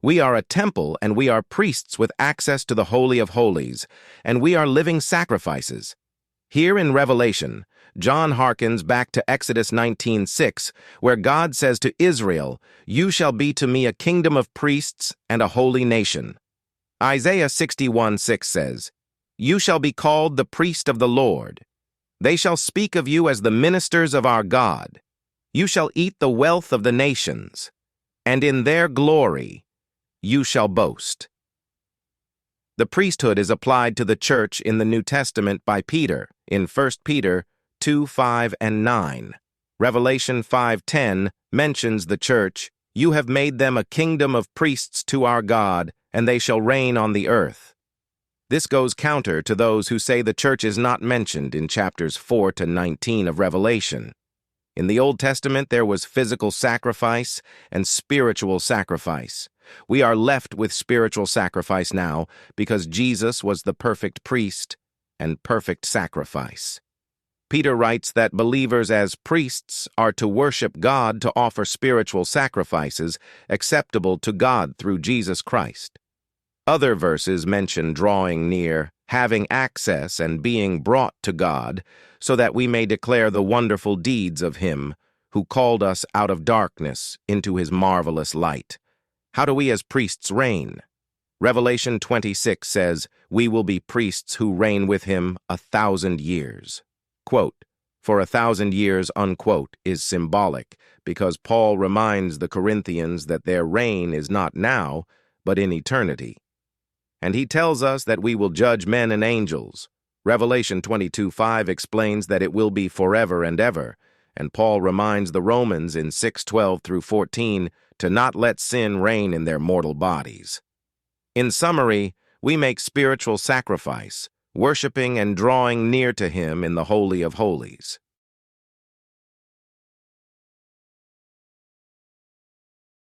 We are a temple and we are priests with access to the Holy of Holies, and we are living sacrifices. Here in Revelation, John hearkens back to Exodus 19:6, where God says to Israel, "You shall be to me a kingdom of priests and a holy nation." Isaiah 61:6 says, "You shall be called the priest of the Lord. They shall speak of you as the ministers of our God. You shall eat the wealth of the nations, and in their glory you shall boast." The priesthood is applied to the church in the New Testament by Peter in 1 Peter 2:5 and 9. Revelation 5:10 mentions the church, "You have made them a kingdom of priests to our God, and they shall reign on the earth." This goes counter to those who say the church is not mentioned in chapters 4 to 19 of Revelation. In the Old Testament, there was physical sacrifice and spiritual sacrifice. We are left with spiritual sacrifice now because Jesus was the perfect priest and perfect sacrifice. Peter writes that believers as priests are to worship God to offer spiritual sacrifices acceptable to God through Jesus Christ. Other verses mention drawing near, having access, and being brought to God, so that we may declare the wonderful deeds of Him who called us out of darkness into His marvelous light. How do we as priests reign? Revelation 26 says, "We will be priests who reign with Him 1,000 years." Quote, "For 1,000 years," unquote, is symbolic because Paul reminds the Corinthians that their reign is not now, but in eternity. And he tells us that we will judge men and angels. Revelation 22:5 explains that it will be forever and ever, and Paul reminds the Romans in 6:12 through 14 to not let sin reign in their mortal bodies. In summary, we make spiritual sacrifice, worshiping and drawing near to Him in the Holy of Holies.